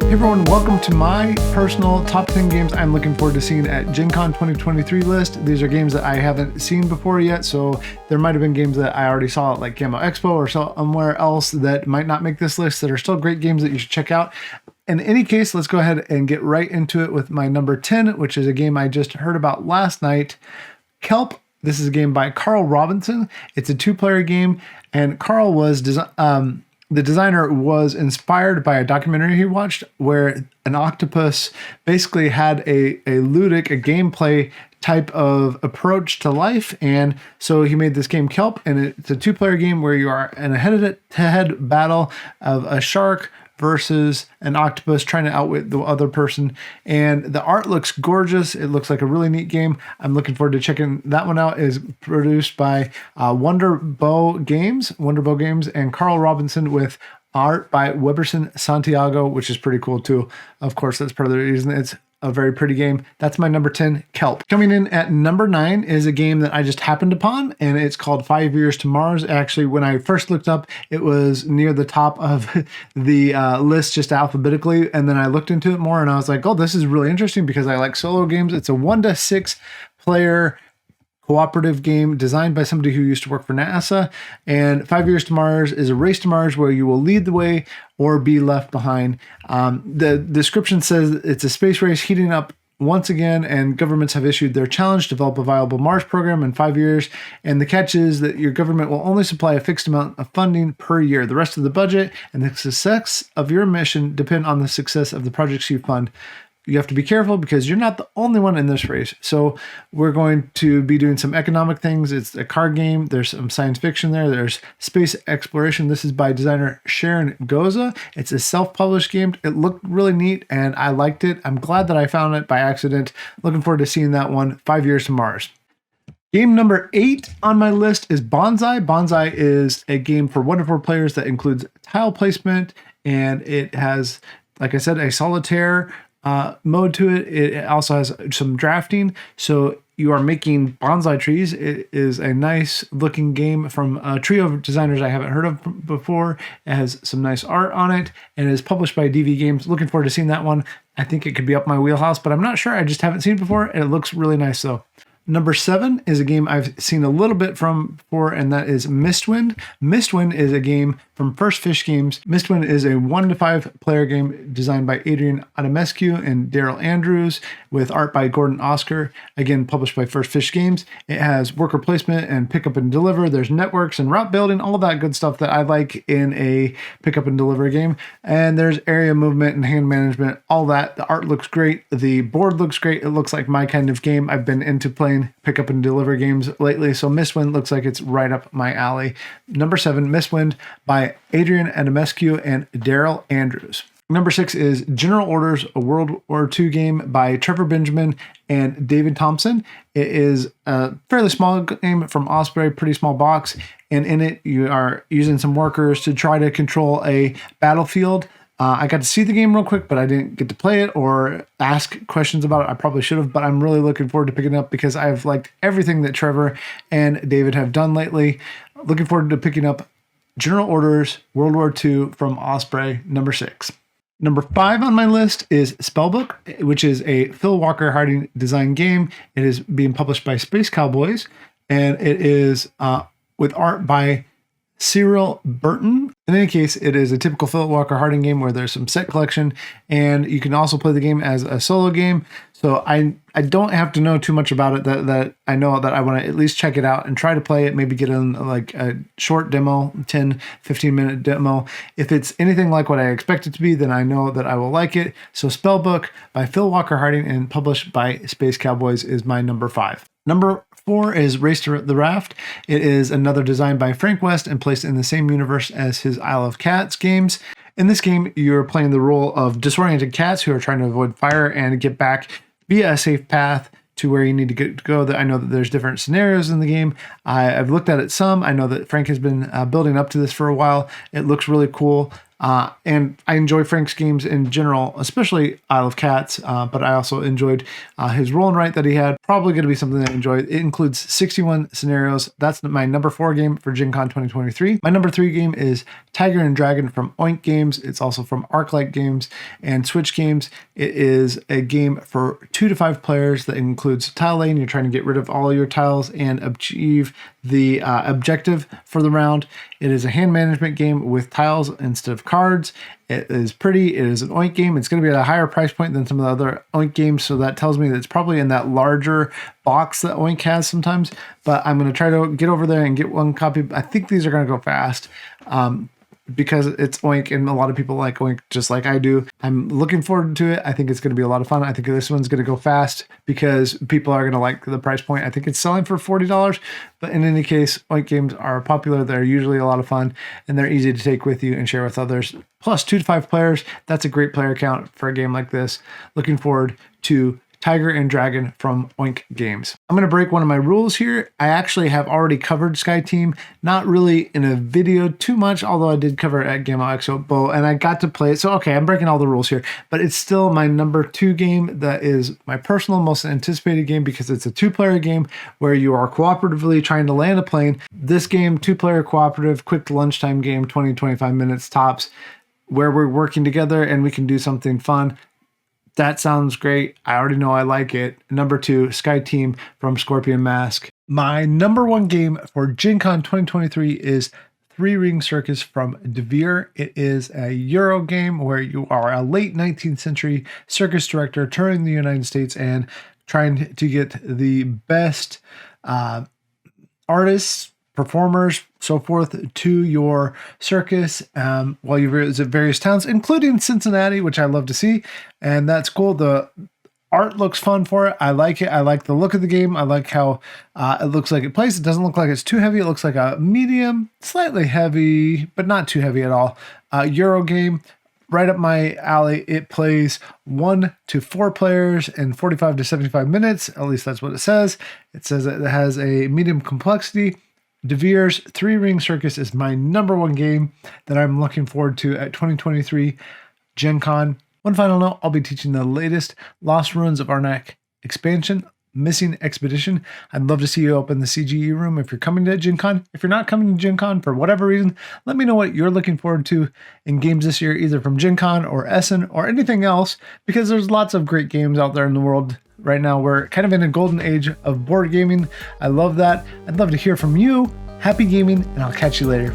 Hey everyone, welcome to my personal top 10 games I'm looking forward to seeing at Gen Con 2023 list. These are games that I haven't seen before yet, so there might have been games that I already saw at like Gamma Expo or somewhere else that might not make this list that are still great games that you should check out. In any case, let's go ahead and get right into it with my number 10, which is a game I just heard about last night, Kelp. This is a game by Carl Robinson. It's a two-player game, and Carl was the designer was inspired by a documentary he watched where an octopus basically had a ludic, a gameplay type of approach to life. And so he made this game Kelp, and it's a two-player game where you are in a head-to-head battle of a shark versus an octopus trying to outwit the other person. And the art looks gorgeous. It looks like a really neat game. I'm looking forward to checking that one out. It's produced by Wonderbow Games, and Carl Robinson with art by Weberson Santiago, which is pretty cool too. Of course, that's part of the reason it's a very pretty game. That's my number 10, Kelp. Coming in at number 9 is a game that I just happened upon, and it's called 5 Years to Mars. Actually, when I first looked up, it was near the top of the list just alphabetically, and then I looked into it more, and I was like, oh, this is really interesting because I like solo games. It's a 1 to 6 player cooperative game designed by somebody who used to work for NASA. And 5 Years to Mars is a race to Mars where you will lead the way or be left behind. The description says it's a space race heating up once again, and governments have issued their challenge to develop a viable Mars program in 5 years. And the catch is that your government will only supply a fixed amount of funding per year. The rest of the budget and the success of your mission depend on the success of the projects you fund. You have to be careful because you're not the only one in this race. So we're going to be doing some economic things. It's a card game. There's some science fiction there. There's space exploration. This is by designer Sharon Goza. It's a self-published game. It looked really neat and I liked it. I'm glad that I found it by accident. Looking forward to seeing that one, 5 Years to Mars. Game number 8 on my list is Bonsai. Bonsai is a game for 1 to 4 players that includes tile placement, and it has, like I said, a solitaire mode to it. It also has some drafting, so you are making bonsai trees. It is a nice looking game from a trio of designers I haven't heard of before. It has some nice art on it and is published by DV Games. Looking forward to seeing that one. I think it could be up my wheelhouse, but I'm not sure. I just haven't seen it before, and it looks really nice though. Number 7 is a game I've seen a little bit from before, and that is Mistwind. Mistwind is a game from First Fish Games. Mistwind is a 1 to 5 player game designed by Adrian Adamescu and Daryl Andrews with art by Gordon Oscar, again published by First Fish Games. It has worker placement and pick up and deliver. There's networks and route building, all that good stuff that I like in a pick up and deliver game. And there's area movement and hand management, all that. The art looks great. The board looks great. It looks like my kind of game. I've been into playing pick up and deliver games lately, so Mistwind looks like it's right up my alley. Number 7, Mistwind by Adrian Adamescu and Daryl Andrews. Number 6 is General Orders, a World War II game by Trevor Benjamin and David Thompson. It is a fairly small game from Osprey, pretty small box, and in it you are using some workers to try to control a battlefield. I got to see the game real quick, but I didn't get to play it or ask questions about it. I probably should have, but I'm really looking forward to picking it up because I've liked everything that Trevor and David have done lately. Looking forward to picking up General Orders, World War II from Osprey, number 6. Number 5 on my list is Spellbook, which is a Phil Walker Harding design game. It is being published by Space Cowboys, and it is with art by Cyril Burton. In any case, it is a typical Philip Walker Harding game where there's some set collection, and you can also play the game as a solo game. So I don't have to know too much about it that I know that I want to at least check it out and try to play it, maybe get in like a short demo, 10, 15 minute demo. If it's anything like what I expect it to be, then I know that I will like it. So Spellbook by Phil Walker Harding and published by Space Cowboys is my number 5. Number 4 is Race to the Raft. It is another designed by Frank West and placed in the same universe as his Isle of Cats games. In this game, you're playing the role of disoriented cats who are trying to avoid fire and get back via a safe path to where you need to go. I know that there's different scenarios in the game. I've looked at it some. I know that Frank has been building up to this for a while. It looks really cool. And I enjoy Frank's games in general, especially Isle of Cats, but I also enjoyed his roll and write that he had. Probably going to be something that I enjoy. It includes 61 scenarios. That's my number 4 game for Gen Con 2023. My number 3 game is Tiger and Dragon from Oink Games. It's also from Arclight Games and Switch Games. It is a game for 2 to 5 players that includes tile lane. You're trying to get rid of all your tiles and achieve the objective for the round. It is a hand management game with tiles instead of cards. It is pretty. It is an Oink game. It's going to be at a higher price point than some of the other Oink games, so that tells me that it's probably in that larger box that Oink has sometimes, but I'm going to try to get over there and get one copy. I think these are going to go fast. Because it's Oink and a lot of people like Oink just like I do. I'm looking forward to it. I think it's going to be a lot of fun. I think this one's going to go fast because people are going to like the price point. I think it's selling for $40, but in any case, Oink games are popular. They're usually a lot of fun and they're easy to take with you and share with others. Plus 2 to 5 players. That's a great player count for a game like this. Looking forward to Tiger and Dragon from Oink Games. I'm going to break one of my rules here. I actually have already covered Sky Team, not really in a video too much, although I did cover it at Gamma Expo, and I got to play it. So, okay, I'm breaking all the rules here, but it's still my number 2 game that is my personal most anticipated game because it's a 2-player game where you are cooperatively trying to land a plane. This game, 2-player cooperative, quick lunchtime game, 20-25 minutes tops, where we're working together and we can do something fun. That sounds great. I already know I like it. Number 2, Sky Team from Scorpion Mask. My number 1 game for Gen Con 2023 is 3 Ring Circus from Devere. It is a Euro game where you are a late 19th century circus director touring the United States and trying to get the best artists, performers, so forth to your circus while you visit various towns, including Cincinnati, which I love to see. And that's cool. The art looks fun for it. I like it. I like the look of the game. I like how it looks like it plays. It doesn't look like it's too heavy. It looks like a medium, slightly heavy, but not too heavy at all. Euro game. Right up my alley. It plays 1 to 4 players in 45 to 75 minutes. At least that's what it says. It says it has a medium complexity. Devere's 3 Ring Circus is my number 1 game that I'm looking forward to at 2023 Gen Con. One final note, I'll be teaching the latest Lost Ruins of Arnak expansion, Missing Expedition. I'd love to see you open the CGE room if you're coming to Gen Con. If you're not coming to Gen Con for whatever reason, let me know what you're looking forward to in games this year, either from Gen Con or Essen or anything else, because there's lots of great games out there in the world. Right now, we're kind of in a golden age of board gaming. I love that. I'd love to hear from you. Happy gaming, and I'll catch you later.